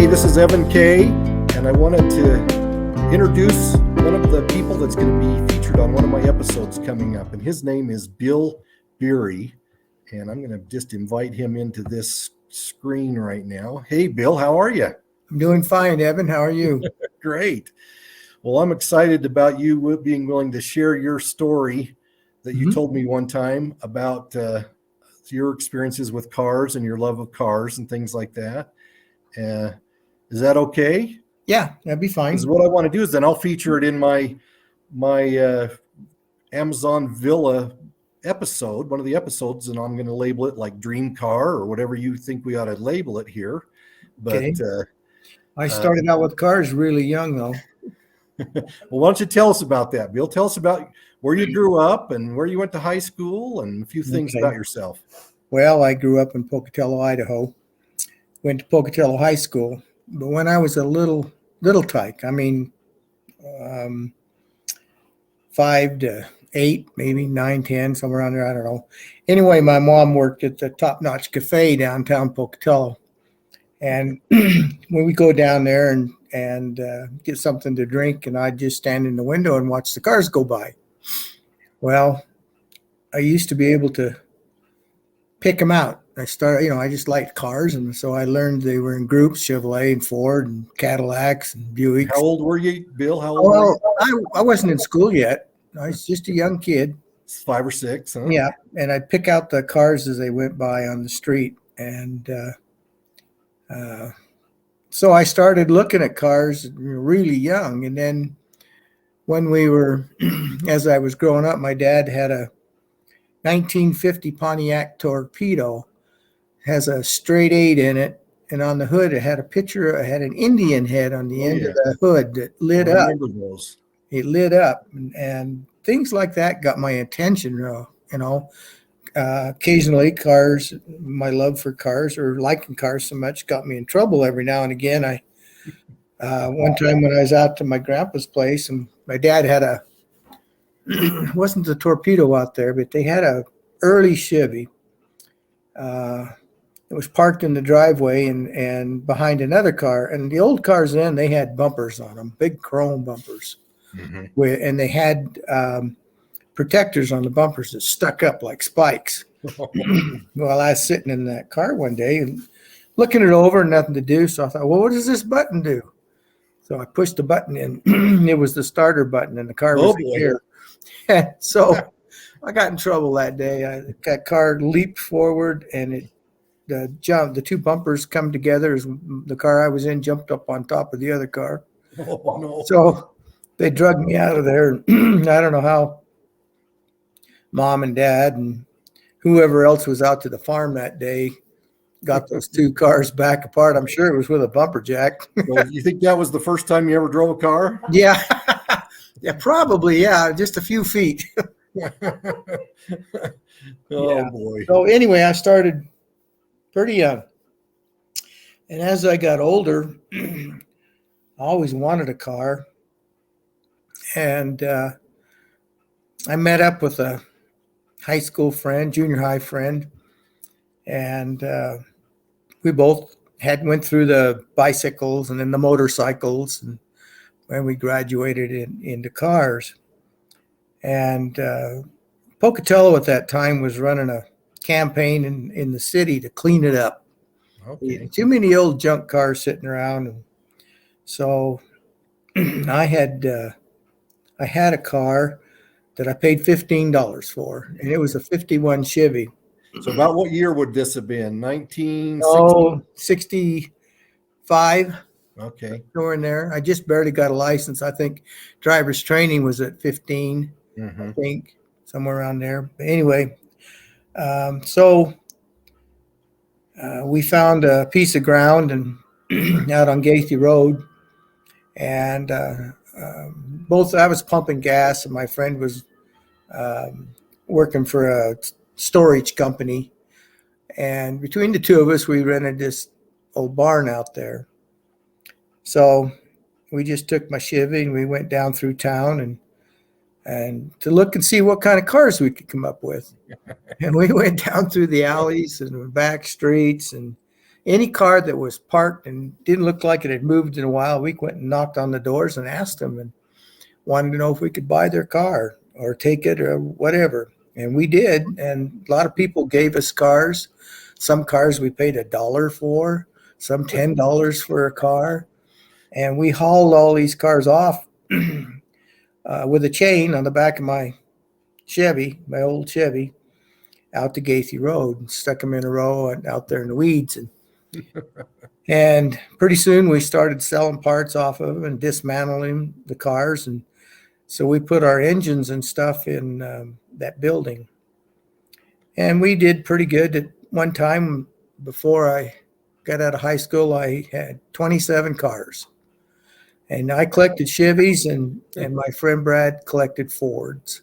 this is Evan Kaye, and I wanted to introduce one of the people that's going to be featured on one of my episodes coming up, and his name is Beery, and I'm going to just invite him into this screen right now. Hey, Bill, how are you? I'm doing fine, Evan. How are you? Great. Well, I'm excited about you being willing to share your story that you told me one time about your experiences with cars and your love of cars and things like that. Is that okay? Yeah, that'd be fine. Because what I want to do is then I'll feature it in my Amazon Villa episode, one of the episodes, and I'm going to label it like Dream Car or whatever you think we ought to label it here. But Okay. I started out with cars really young, though. Well, why don't you tell us about that, Bill? Tell us about where you grew up and where you went to high school and a few things about yourself. Well, I grew up in Pocatello, Idaho. Went to Pocatello High School. But when I was a little tyke, 5 to 8, maybe 9, 10, somewhere around there, I don't know. Anyway, my mom worked at the Top Notch Cafe downtown Pocatello. And when we go down there and get something to drink, and I'd just stand in the window and watch the cars go by. Well, I used to be able to pick them out. I just liked cars, and so I learned they were in groups: Chevrolet and Ford and Cadillacs and Buicks. How old were you, Bill? How old were you? I wasn't in school yet. I was just a young kid. 5 or 6, huh? Yeah, and I'd pick out the cars as they went by on the street, and so I started looking at cars really young. And then when as I was growing up, my dad had a 1950 Pontiac Torpedo, has a straight 8 in it. And on the hood, it had an Indian head on the end of the hood that lit up. It lit up, and things like that got my attention, occasionally cars, my love for cars or liking cars so much got me in trouble every now and again. One time when I was out to my grandpa's place, and my dad had it wasn't the Torpedo out there, but they had a early Chevy. It was parked in the driveway and behind another car. And the old cars then, they had bumpers on them, big chrome bumpers. And they had protectors on the bumpers that stuck up like spikes. Well, I was sitting in that car one day and looking it over, nothing to do. So I thought, well, what does this button do? So I pushed the button in. It was the starter button, and the car was here. So I got in trouble that day. That car leaped forward, and the two bumpers come together as the car I was in jumped up on top of the other car. Oh, no. So they dragged me out of there. I don't know how Mom and Dad and whoever else was out to the farm that day got those two cars back apart. I'm sure it was with a bumper jack. Well, you think that was the first time you ever drove a car? Yeah. Yeah, probably. Yeah, just a few feet. Boy. So anyway, I started pretty young. And as I got older, I always wanted a car. And I met up with a high school friend, junior high friend, and we both went through the bicycles and then the motorcycles, and when we graduated into cars. And Pocatello at that time was running a campaign in the city to clean it up. Okay. Too many old junk cars sitting around, and so I had a car that I paid $15 for, and it was a 51 Chevy. So about what year would this have been? 1960? Oh, 65. Okay. Somewhere in there. I just barely got a license. I think driver's training was at 15, I think, somewhere around there. But anyway, so we found a piece of ground and out on Gaethje Road, and both I was pumping gas, and my friend was working for a storage company. And between the two of us, we rented this old barn out there. So we just took my Chevy and we went down through town and to look and see what kind of cars we could come up with. And we went down through the alleys and back streets, and any car that was parked and didn't look like it had moved in a while, we went and knocked on the doors and asked them and wanted to know if we could buy their car or take it or whatever. And we did. And a lot of people gave us cars. Some cars we paid $1 for, some $10 for a car. And we hauled all these cars off with a chain on the back of my Chevy, my old Chevy, out to Gaithy Road and stuck them in a row and out there in the weeds. And pretty soon we started selling parts off of them and dismantling the cars. And so we put our engines and stuff in that building. And we did pretty good. At one time, before I got out of high school, I had 27 cars. And I collected Chevys, and my friend Brad collected Fords.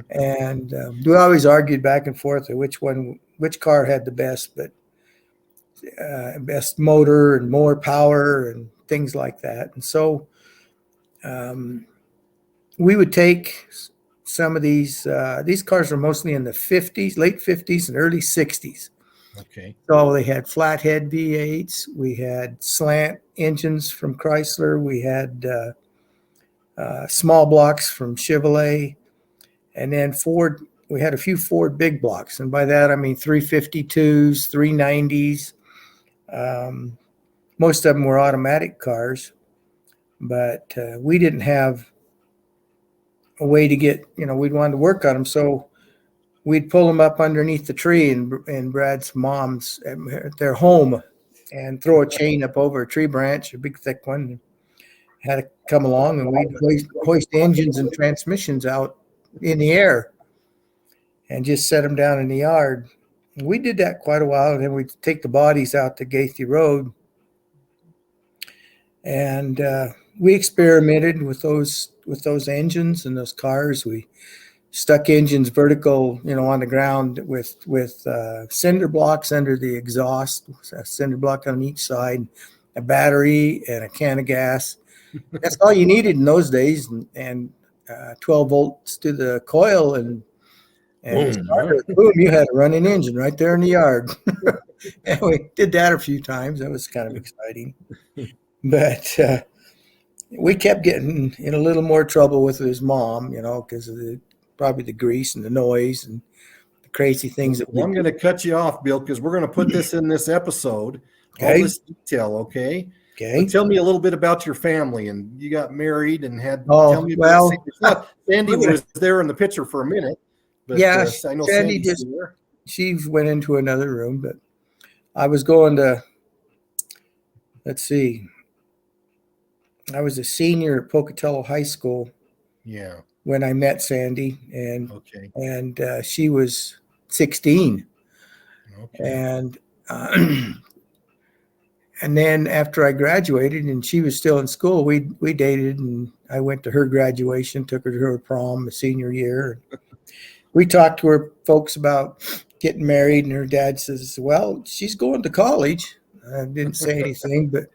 And we always argued back and forth which car had the best, but best motor and more power and things like that. And so we would take some of these cars are mostly in the 50s, late 50s and early 60s. Okay. So they had flathead V8s. We had slant engines from Chrysler. We had small blocks from Chevrolet. And then Ford, we had a few Ford big blocks. And by that, I mean 352s, 390s. Most of them were automatic cars. But we didn't have a way to get, we'd wanted to work on them. So we'd pull them up underneath the tree in Brad's mom's, their home, and throw a chain up over a tree branch, a big thick one. Had to come along, and we'd hoist engines and transmissions out in the air and just set them down in the yard. And we did that quite a while, and then we'd take the bodies out to Gaithy Road. And we experimented with those engines and those cars. We stuck engines vertical, on the ground with cinder blocks under the exhaust, a cinder block on each side, a battery, and a can of gas. That's all you needed in those days, and 12 volts to the coil, and boom, you had a running engine right there in the yard. And we did that a few times. That was kind of exciting. But we kept getting in a little more trouble with his mom, because of probably the grease and the noise and the crazy things that I'm going to cut you off, Bill, because we're going to put this in this episode, all this detail, okay? Okay. But tell me a little bit about your family, and you got married and had. Oh, tell me well, about Sandy was there in the picture for a minute. But, yeah, I know Sandy Sandy's there. She went into another room, but I was going to. Let's see. I was a senior at Pocatello High School. Yeah. When I met Sandy, and okay. And she was 16. Okay. And and then after I graduated and she was still in school, we dated, and I went to her graduation, took her to her prom the senior year. We talked to her folks about getting married, and her dad says, well, she's going to college. I didn't say anything, but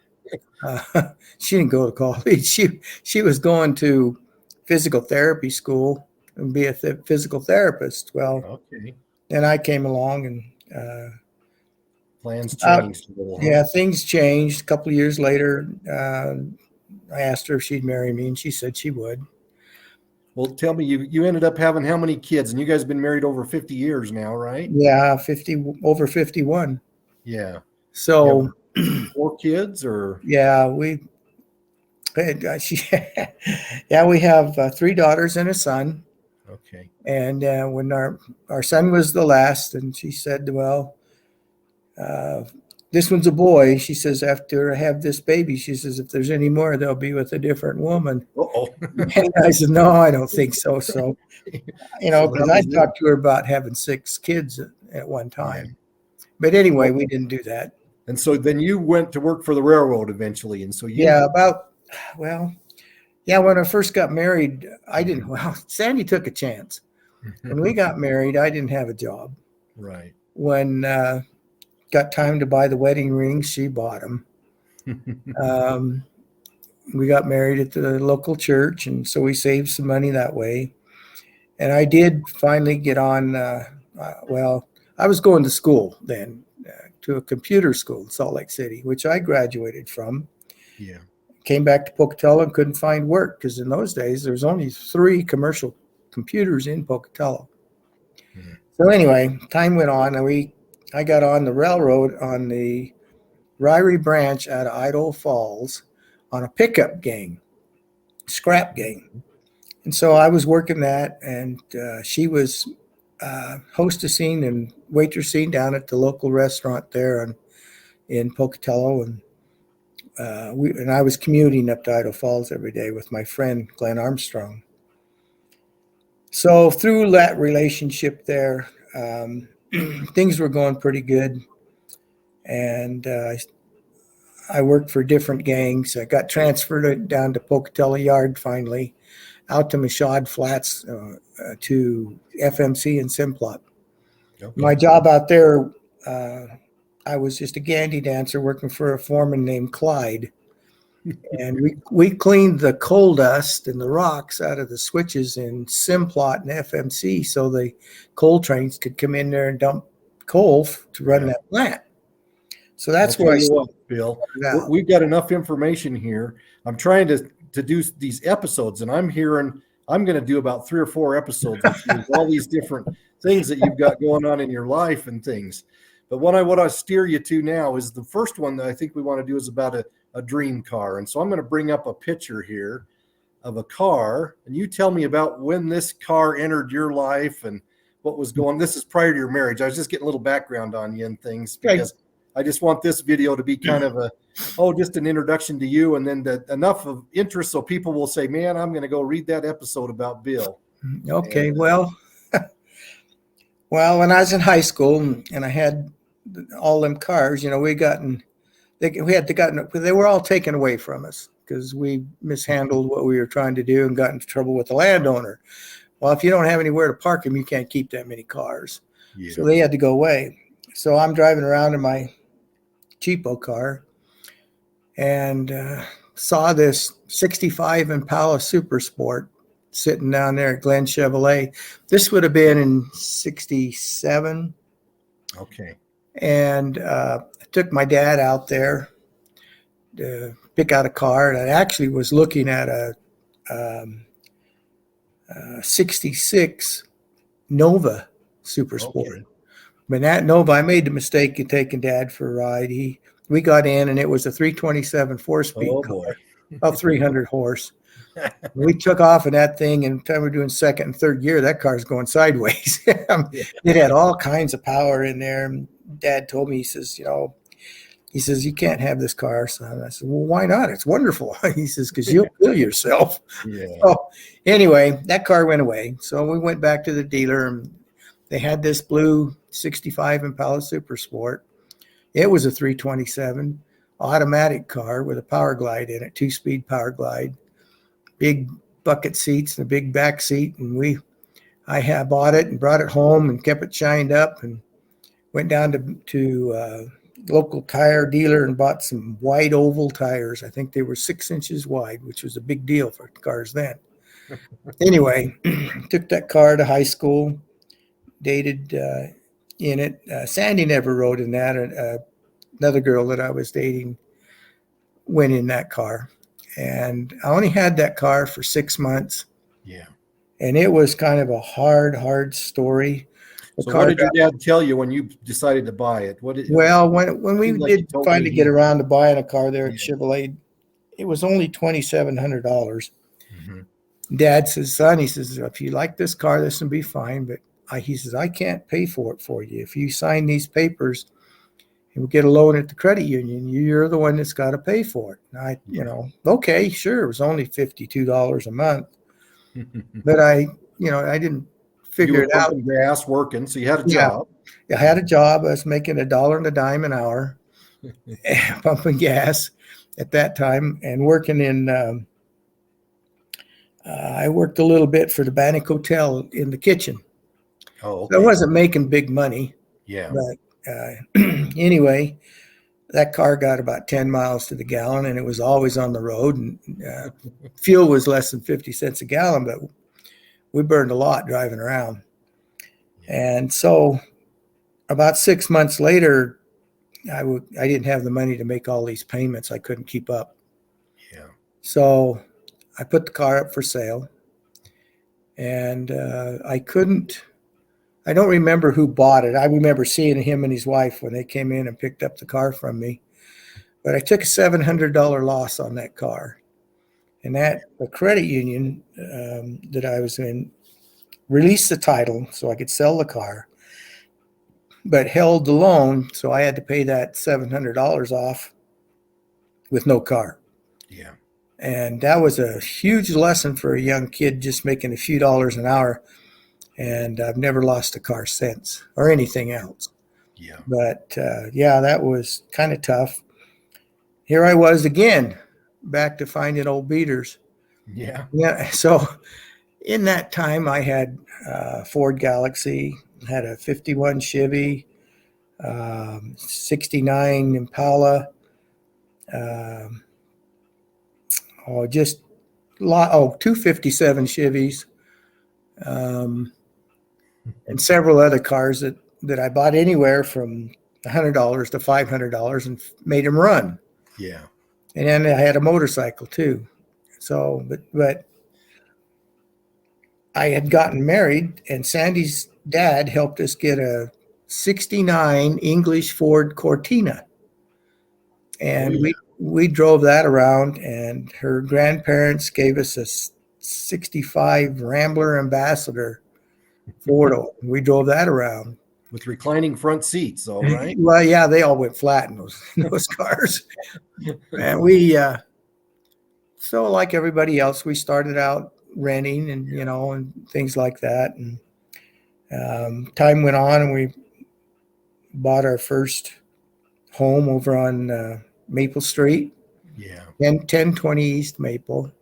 she didn't go to college. She was going to physical therapy school and be a physical therapist. Well, okay. Then I came along, and plans changed a little. Yeah, things changed. A couple of years later, I asked her if she'd marry me, and she said she would. Well, tell me, you ended up having how many kids? And you guys have been married over 50 years now, right? Yeah, over 51. Yeah. So 4 kids, or? Yeah, we have 3 daughters and a son. Okay. And when our son was the last, and she said, well, this one's a boy. She says, after I have this baby, she says, if there's any more, they'll be with a different woman. Uh-oh. And I said, no, I don't think so. So, because I talked to her about having 6 kids at one time. Yeah. But anyway, we didn't do that. And so then you went to work for the railroad eventually. And so when I first got married, Sandy took a chance. When we got married, I didn't have a job. Right. When got time to buy the wedding rings, she bought them. We got married at the local church, and so we saved some money that way. And I did finally get on, I was going to school then to a computer school in Salt Lake City, which I graduated from. Yeah. Came back to Pocatello and couldn't find work because in those days there was only 3 commercial computers in Pocatello. Mhm. So anyway, time went on, and I got on the railroad on the Ryrie branch out of Idaho Falls on a pickup gang, scrap gang. And so I was working that, and she was hostessing and waitressing down at the local restaurant there in Pocatello, and I was commuting up to Idaho Falls every day with my friend Glenn Armstrong. So through that relationship there, things were going pretty good, and I worked for different gangs. I got transferred down to Pocatello Yard finally, out to Mashad Flats to FMC and Simplot. Okay. My job out there, I was just a gandy dancer working for a foreman named Clyde. And we cleaned the coal dust and the rocks out of the switches in Simplot and FMC so the coal trains could come in there and dump coal to run that plant. So that's where I started Bill. out. We've got enough information here. I'm trying to do these episodes, and I'm going to do about 3 or 4 episodes with you, with all these different things that you've got going on in your life and things. But what I steer you to now is the first one that I think we want to do is about a dream car. And so I'm going to bring up a picture here of a car, and you tell me about when this car entered your life and what was going. This is prior to your marriage. I was just getting a little background on you and things because I just want this video to be kind of just an introduction to you, and then enough of interest so people will say, man, I'm going to go read that episode about Bill. Okay, well, when I was in high school and I had all them cars, they were all taken away from us because we mishandled what we were trying to do and got into trouble with the landowner. Well, if you don't have anywhere to park them, you can't keep that many cars. Yeah. So they had to go away. So I'm driving around in my cheapo car and saw this 65 Impala Super Sport sitting down there at Glen Chevrolet. This would have been in 67. Okay. And I took my dad out there to pick out a car. And I actually was looking at a 66 Nova Super Sport. Okay. But that Nova, I made the mistake of taking Dad for a ride. We got in, and it was a 327 4-speed car, about 300 horse. We took off in that thing, and time we're doing second and third gear, that car's going sideways. It had all kinds of power in there. And Dad told me, he says, you can't have this car, son. I said, well, why not? It's wonderful. He says, because you'll kill yourself. Yeah. So anyway, that car went away. So we went back to the dealer, and they had this blue 65 Impala Super Sport. It was a 327 automatic car with a power glide in it, 2-speed power glide, big bucket seats and a big back seat. And I bought it and brought it home and kept it shined up and went down to local tire dealer and bought some wide oval tires. I think they were 6 inches wide, which was a big deal for cars then. Anyway, took that car to high school, dated in it. Sandy never rode in that. Another girl that I was dating went in that car. And I only had that car for 6 months. Yeah. And it was kind of a hard story. So what did your dad tell you when you decided to buy it? When we did finally get around to buying a car there at Chevrolet, it was only $2,700. Mm-hmm. Dad says, son, he says, if you like this car, this will be fine. But he says, I can't pay for it for you. If you sign these papers and we get a loan at the credit union, you're the one that's got to pay for it. And okay, sure. It was only $52 a month. But I didn't figure it out. Gas working, so you had a job. Yeah, I had a job. I was making $1 and a dime an hour, pumping gas at that time, and working in. I worked a little bit for the Bannock Hotel in the kitchen. Oh, okay. So I wasn't making big money. Yeah. But anyway, that car got about 10 miles to the gallon, and it was always on the road. And fuel was less than 50 cents a gallon, but we burned a lot driving around. And so about 6 months later, I didn't have the money to make all these payments. I couldn't keep up. Yeah. So I put the car up for sale, and I don't remember who bought it. I remember seeing him and his wife when they came in and picked up the car from me. But I took a $700 loss on that car. And the credit union that I was in released the title so I could sell the car, but held the loan. So I had to pay that $700 off with no car. Yeah. And that was a huge lesson for a young kid just making a few dollars an hour. And I've never lost a car since or anything else. Yeah. But yeah, that was kind of tough. Here I was again, back to finding old beaters. Yeah. Yeah. So in that time, I had Ford Galaxy, had a 51 Chevy, 69 Impala, just two 57 Chevys, and several other cars that I bought anywhere from $100 to $500 and made them run. Yeah. And then I had a motorcycle too. So, but I had gotten married, and Sandy's dad helped us get a 69 English Ford Cortina. And we drove that around, and her grandparents gave us a 65 Rambler Ambassador Ford. We drove that around. With reclining front seats, all right? Well, yeah, they all went flat in those cars. And so like everybody else, we started out renting and, and things like that. And time went on, and we bought our first home over on Maple Street. Yeah. 1020 East Maple.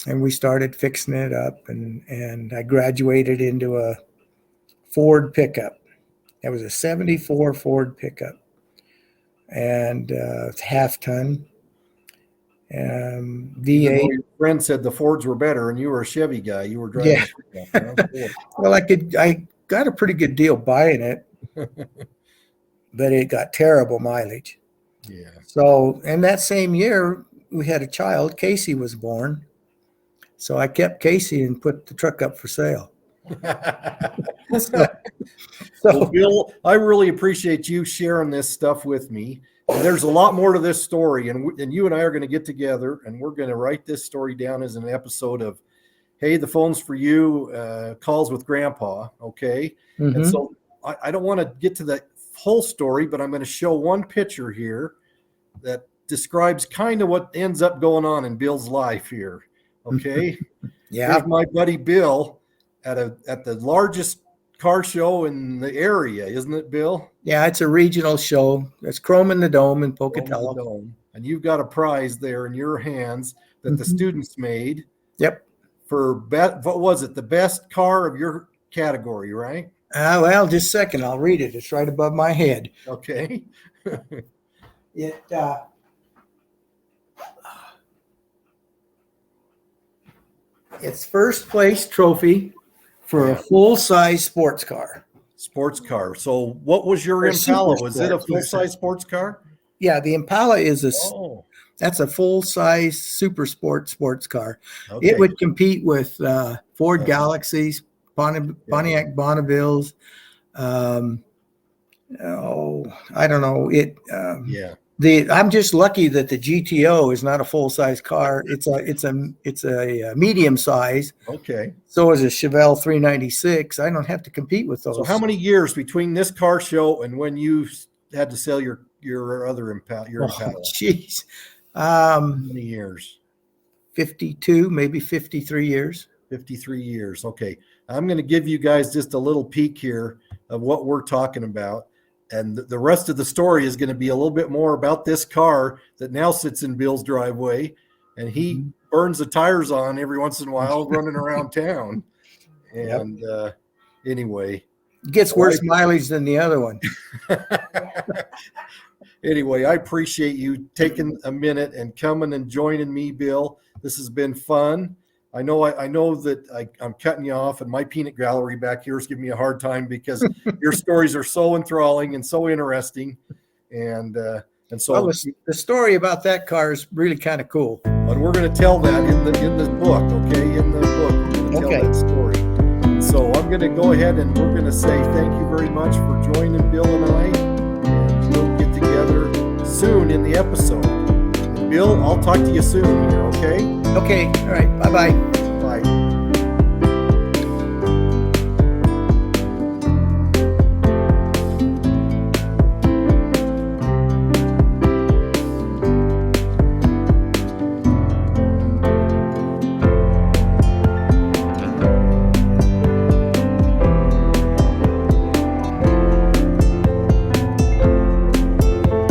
And we started fixing it up, and I graduated into a Ford pickup. It was a 74 Ford pickup, and half ton. V8. Your friend said the Fords were better, and you were a Chevy guy. You were driving a pickup. Huh? Well, I got a pretty good deal buying it, but it got terrible mileage. Yeah. So, and that same year we had a child. Casey was born. So I kept Casey and put the truck up for sale. Well, Bill, I really appreciate you sharing this stuff with me. And there's a lot more to this story, and you and I are going to get together, and we're going to write this story down as an episode of, hey, the phone's for you, calls with Grandpa, okay? Mm-hmm. And so I don't want to get to the whole story, but I'm going to show one picture here that describes kind of what ends up going on in Bill's life here, okay? Yeah. Here's my buddy Bill at the largest car show in the area, isn't it, Bill? Yeah, it's a regional show. It's Chrome in the Dome in Pocatello. And you've got a prize there in your hands that the students made. Yep. For what was it? The best car of your category, right? Well, just a second. I'll read it. It's right above my head. Okay. It's first place trophy for a full-size sports car. Sports car. So what was your Impala? Was it a full-size sports car? Yeah, the Impala is that's a full-size super sports car. Okay. It would compete with Ford Galaxies, Pontiac Bonnevilles. I don't know. I'm just lucky that the GTO is not a full-size car. It's a medium size. Okay. So is a Chevelle 396. I don't have to compete with those. So how many years between this car show and when you had to sell your other Impala? Jeez. How many years? 52, maybe 53 years. 53 years. Okay. I'm going to give you guys just a little peek here of what we're talking about. And the rest of the story is going to be a little bit more about this car that now sits in Bill's driveway, and he burns the tires on every once in a while running around town. And anyway. It gets worse mileage than the other one. Anyway, I appreciate you taking a minute and coming and joining me, Bill. This has been fun. I know that I'm cutting you off, and my peanut gallery back here is giving me a hard time because your stories are so enthralling and so interesting. And so, Well, the story about that car is really kind of cool. but we're going to tell that in the book, okay? In the book, we're going to tell Okay. that story. So I'm going to go ahead and we're going to say thank you very much for joining Bill and I. And we'll get together soon in the episode. And Bill, I'll talk to you soon here, okay? Okay. All right. Bye-bye.